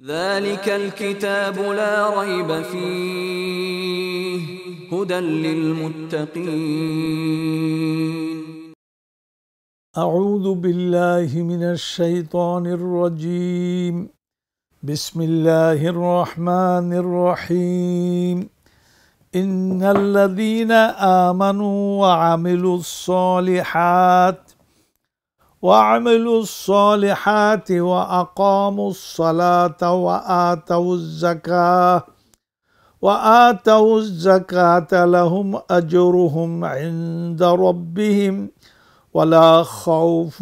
ذلك الكتاب لا ريب فيه هدى للمتقين. أعوذ بالله من الشيطان الرجيم. بسم الله الرحمن الرحيم. إن الذين آمنوا وعملوا الصالحات وأقاموا الصلاة وآتوا الزكاة لهم أجرهم عند ربهم ولا خوف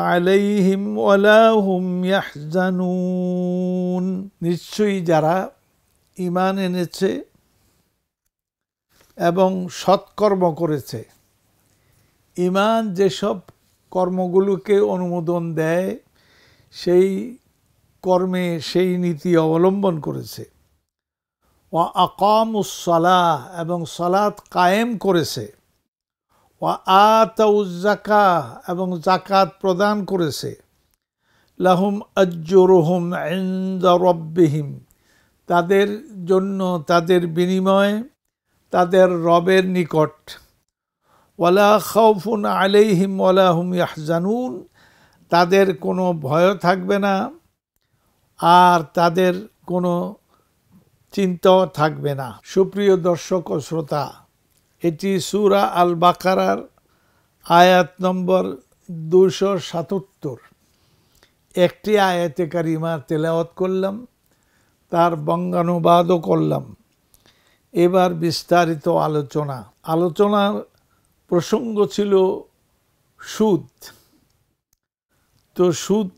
عليهم ولا هم يحزنون. নিশ্চয়ই যারা ঈমান এনেছে এবং সৎকর্ম করেছে, ঈমান যেসব কর্মগুলোকে অনুমোদন দেয় সেই কর্মে সেই নীতি অবলম্বন করেছে, ওয়া আকামুস সালাহ এবং সালাত কায়েম করেছে, ওয়া আতাউজ যাকাহ এবং যাকাত প্রদান করেছে, লাহুম আজরুহুম ইনদা রাব্বিহিম তাদের জন্য তাদের বিনিময় তাদের রবের নিকট, ওয়ালা খাউফুন আলাইহিম ওয়ালা হুম ইয়াহজানুন তাদের কোনো ভয় থাকবে না আর তাদের কোনো চিন্তাও থাকবে না। সুপ্রিয় দর্শক ও শ্রোতা, এটি সূরা আল বাকারার আয়াত নম্বর 277। একটি আয়াতে কারিমা তেলাওয়াত করলাম, তার বঙ্গানুবাদও করলাম। এবার বিস্তারিত আলোচনার প্রসঙ্গ ছিল সুদ। তো সুদ,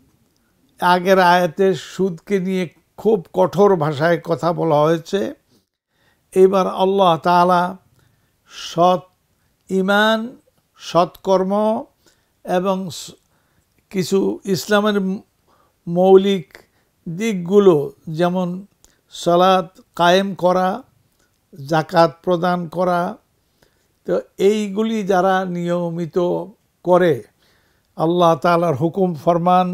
আগের আয়াতে সুদকে নিয়ে খুব কঠোর ভাষায় কথা বলা হয়েছে। এবার আল্লাহ তাআলা সৎ ঈমান, সৎকর্ম এবং কিছু ইসলামের মৌলিক দিকগুলো, যেমন সালাত কায়েম করা, যাকাত প্রদান করা, তো এইগুলি যারা নিয়মিত করে, আল্লাহ তাআলার হুকুম ফরমান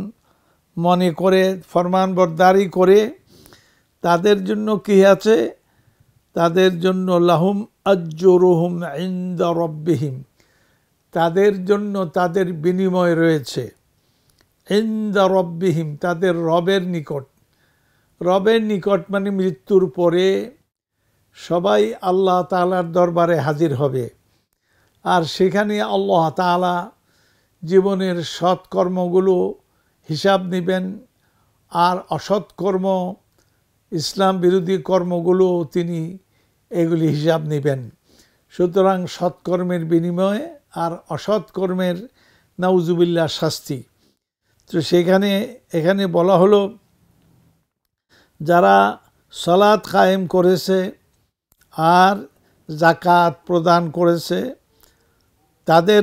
মনে করে, ফরমানবরদারি করে, তাদের জন্য কি আছে? তাদের জন্য লাহুম আজরুহুম ইনদা রাব্বিহিম তাদের জন্য তাদের বিনিময় রয়েছে, ইনদা রাব্বিহিম তাদের রবের নিকট। রবের নিকট মানে মৃত্যুর পরে সবাই আল্লাহ তাআলার দরবারে হাজির হবে, আর সেখানে আল্লাহ তাআলা জীবনের সৎকর্মগুলো হিসাব নেবেন, আর অসৎকর্ম, ইসলাম বিরোধী কর্মগুলো তিনি এগুলি হিসাব নেবেন। সুতরাং সৎকর্মের বিনিময়ে আর অসৎকর্মের নাউজুবিল্লাহ শাস্তি। তো এখানে বলা হলো, যারা সালাত কায়েম করেছে আর যাকাত প্রদান করেছে, তাদের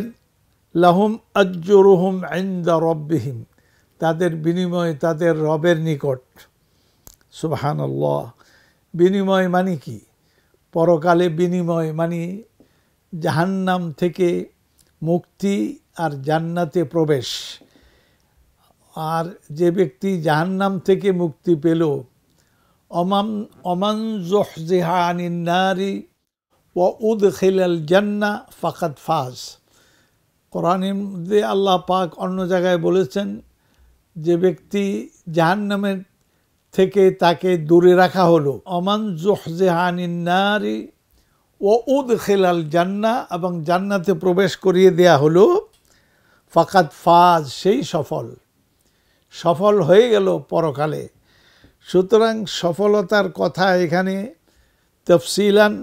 লাহুম আজরুহুম ইনদা রাব্বিহিম তাদের বিনিময় তাদের রবের নিকট। সুবহানাল্লাহ। বিনিময় মানে কি? পরকালে বিনিময় মানে জাহান্নাম থেকে মুক্তি আর জান্নাতে প্রবেশ। আর যে ব্যক্তি জাহান্নাম থেকে মুক্তি পেল, ওমান যুহজিহা আনিন নারি ওয়া উদখিলাল জান্নাহ ফাকাদ ফাজ। কোরআনের মধ্যে আল্লাহ পাক অন্য জায়গায় বলেছেন, যে ব্যক্তি জাহান্নামের থেকে তাকে দূরে রাখা হলো, ওমান যুহজিহা আনিন নারি ওয়া উদখিলাল জান্নাহ এবং জান্নাতে প্রবেশ করিয়ে দেয়া হলো, ফাকাদ ফাজ সেই সফল হয়ে গেল পরকালে। সুতরাং সফলতার কথা এখানে তাফসিলান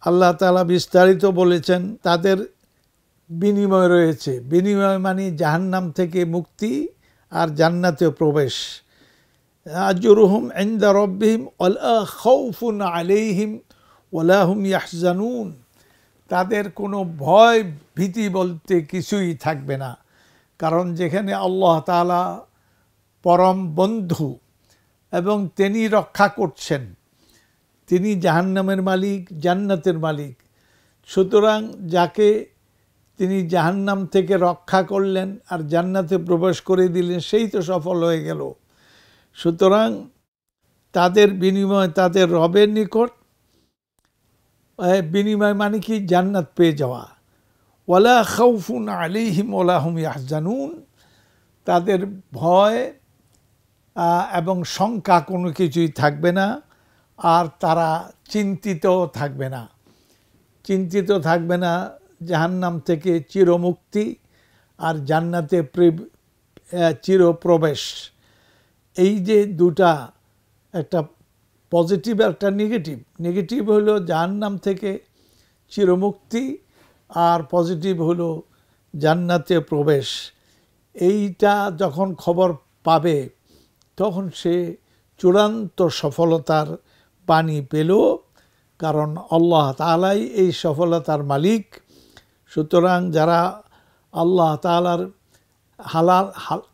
আল্লাহ তাআলা বিস্তারিত বলেছেন। তাদের বিনিময় রয়েছে, বিনিময় মানে জাহান্নাম থেকে মুক্তি আর জান্নাতে প্রবেশ। আজরুহুম ইনদা রাব্বিহিম ওয়ালা খাউফুন আলাইহিম ওয়ালা হুম ইয়াহজানুন তাদের কোনো ভয় ভীতি বলতে কিছুই থাকবে না। কারণ যেখানে আল্লাহ তাআলা পরম বন্ধু এবং তিনি রক্ষা করছেন, তিনি জাহান্নামের মালিক, জান্নাতের মালিক। সুতরাং যাকে তিনি জাহান্নাম থেকে রক্ষা করলেন আর জান্নাতে প্রবেশ করে দিলেন, সেই তো সফল হয়ে গেল। সুতরাং তাদের বিনিময় তাদের রবের নিকট, বিনিময় মানে কি জান্নাত পেয়ে যাওয়া। ওয়ালা খাউফুন আলাইহিম ওয়ালা হুম ইয়াহজানুন, তাদের ভয় এবং শঙ্কা কোনো কিছুই থাকবে না, আর তারা চিন্তিতও থাকবে না। চিন্তিত থাকবে না জাহান্নাম থেকে চিরমুক্তি আর জান্নাতে চিরপ্রবেশ। এই যে দুটা, একটা পজিটিভ একটা নেগেটিভ। নেগেটিভ হলো জাহান্নাম থেকে চিরমুক্তি, আর পজিটিভ হলো জান্নাতে প্রবেশ। এইটা যখন খবর পাবে তখন সে চূড়ান্ত সফলতার বাণী পেল, কারণ আল্লাহ তাআলাই এই সফলতার মালিক। সুতরাং যারা আল্লাহ তাআলার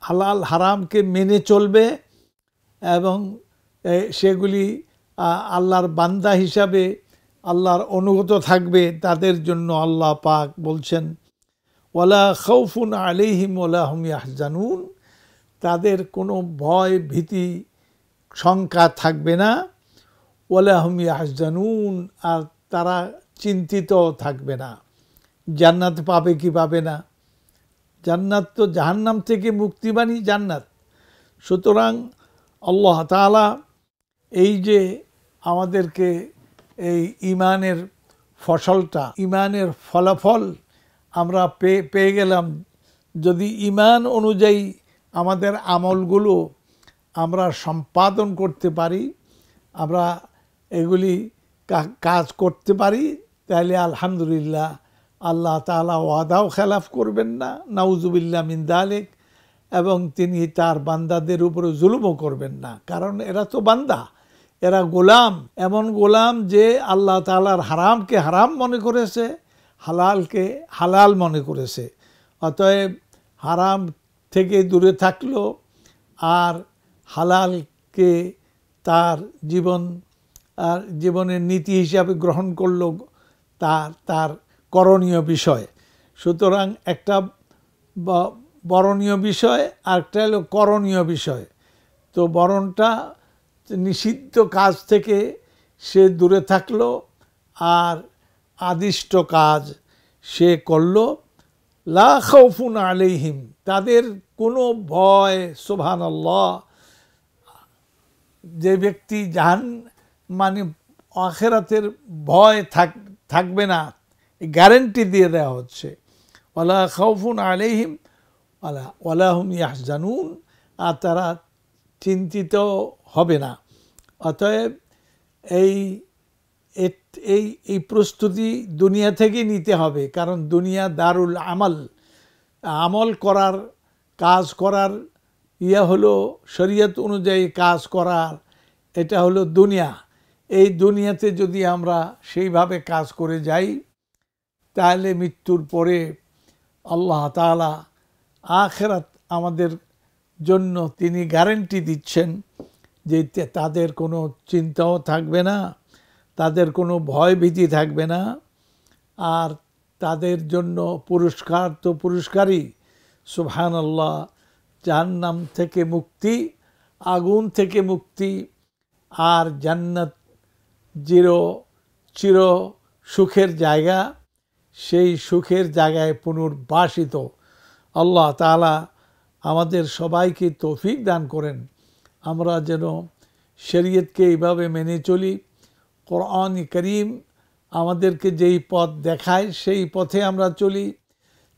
হালাল হারামকে মেনে চলবে এবং সেগুলি আল্লাহর বান্দা হিসাবে আল্লাহর অনুগত থাকবে, তাদের জন্য আল্লাহ পাক বলছেন ওয়ালা খাউফুন আলাইহিম ওয়ালা হুম ইয়াহজানুন, তাদের কোনো ভয় ভীতি শঙ্কা থাকবে না। ওয়ালা হুম ইয়াহজানুন, আর তারা চিন্তিত থাকবে না। জান্নাত পাবে কি পাবে না? জান্নাত তো জাহান্নাম থেকে মুক্তিবাণী জান্নাত। সুতরাং আল্লাহ তাআলা এই যে আমাদেরকে এই ইমানের ফসলটা, ইমানের ফলাফল আমরা পেয়ে গেলাম। যদি ইমান অনুযায়ী আমাদের আমলগুলো আমরা সম্পাদন করতে পারি, আমরা এগুলি কাজ করতে পারি, তাহলে আলহামদুলিল্লাহ আল্লাহ তাআলা ওয়াদাও খেলাফ করবেন না, নাউজুবিল্লাহ মিন যালিক, এবং তিনি তার বান্দাদের উপরে জুলুমও করবেন না। কারণ এরা তো বান্দা, এরা গোলাম, এমন গোলাম যে আল্লাহ তাআলার হারামকে হারাম মনে করেছে, হালালকে হালাল মনে করেছে। অতএব হারাম থেকে দূরে থাকলো আর হালালকে তার জীবনের নীতি হিসাবে গ্রহণ করলো, তার করণীয় বিষয়। সুতরাং একটা বরণীয় বিষয় আর একটা হলো করণীয় বিষয়। তো বরণটা নিষিদ্ধ কাজ থেকে সে দূরে থাকলো আর আদিষ্ট কাজ সে করলো। লা খাউফুন আলাইহিম, তাদের কোনো ভয়, সুবহানাল্লাহ, যে ব্যক্তি মানে আখিরাতের ভয় থাকবে না, গ্যারান্টি দিয়ে দেওয়া হচ্ছে। ওয়ালা খাউফুন আলাইহিম ওয়ালা হুম ইয়াহজানুন, আর তারা চিন্তিত হবে না। অতএব এই প্রস্তুতি দুনিয়া থেকে নিতে হবে, কারণ দুনিয়া দারুল আমল করার, কাজ করার হলো শরীয়ত অনুযায়ী কাজ করার, এটা হলো দুনিয়া। এই দুনিয়াতে যদি আমরা সেইভাবে কাজ করে যাই, তাহলে মৃত্যুর পরে আল্লাহ তাআলা আখিরাত আমাদের জন্য তিনি গ্যারান্টি দিচ্ছেন যে তাদের কোনো চিন্তাও থাকবে না, তাদের কোনো ভয় ভীতি থাকবে না, আর তাদের জন্য পুরস্কার তো পুরস্কারই। সুবহানাল্লাহ, জাহান্নাম থেকে মুক্তি, আগুন থেকে মুক্তি, আর জান্নাত চির সুখের জায়গা, সেই সুখের জায়গায় পুনর্বাসিত। আল্লাহ তাআলা আমাদের সবাইকে তৌফিক দান করেন, আমরা যেন শরীয়তকে এইভাবে মেনে চলি। কোরআন কারীম আমাদেরকে যেই পথ দেখায় সেই পথে আমরা চলি,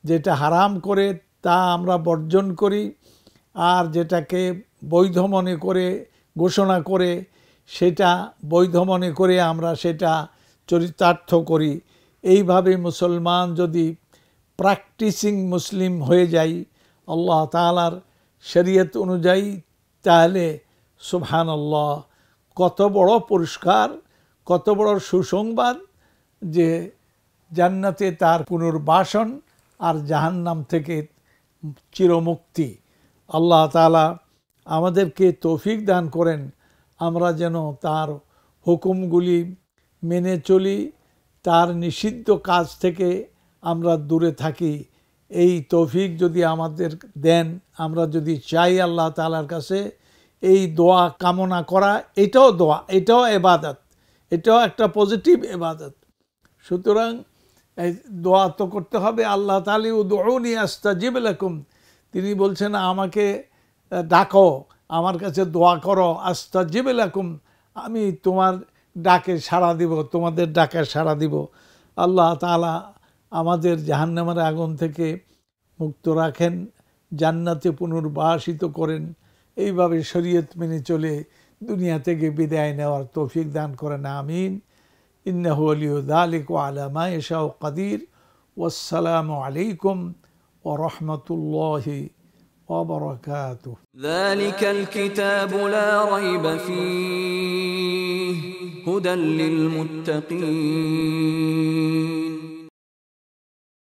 যেটা হারাম করে তা আমরা বর্জন করি, আর যেটাকে বৈধ মনে করে ঘোষণা করে সেটা বৈধ মনে করে আমরা সেটা চরিতার্থ করি। এইভাবে মুসলমান যদি প্র্যাকটিসিং মুসলিম হয়ে যাই আল্লাহ তাআলার শরীয়ত অনুযায়ী, তাহলে সুবহানাল্লাহ, কত বড় পুরস্কার, কত বড় সুসংবাদ যে জান্নাতে তার পুনর্বাসন আর জাহান্নাম থেকে চিরমুক্তি। আল্লাহ তাআলা আমাদেরকে তৌফিক দান করেন, আমরা যেন তার হুকুমগুলি মেনে চলি, তার নিষিদ্ধ কাজ থেকে আমরা দূরে থাকি। এই তৌফিক যদি আমাদের দেন, আমরা যদি চাই আল্লাহ তাআলার কাছে এই দোয়া কামনা করা, এটাও দোয়া, এটাও ইবাদত, এটাও একটা পজিটিভ ইবাদত। সুতরাং এই দোয়া তো করতে হবে। আল্লাহ তাআলা উদউনি আস্তাজিব লাকুম, তিনি বলছেন আমাকে ডাকো, আমার কাছে দোয়া করো, আস্তাজিব লাকুম, আমি তোমার ডাকে সাড়া দিব, তোমাদের ডাকে সাড়া দিব। আল্লাহ তাআলা আমাদের জাহান্নামের আগুন থেকে মুক্ত রাখেন, জান্নাতে পুনর্বাসিত করেন, এইভাবে শরীয়ত মেনে চলে দুনিয়া থেকে বিদায় নেওয়ার তৌফিক দান করেন, আমিন। ইন্নাহু ওয়ালিয়্যু যালিকা ওয়া আলা মা ইয়াশাউ কাদির। ওয়াসসালামু আলাইকুম ওয়া রাহমাতুল্লাহি ওয়া বারাকাতুহু। যালিকাল কিতাবু লা রাইবা ফীহি হুদাল লিল মুত্তাকিন।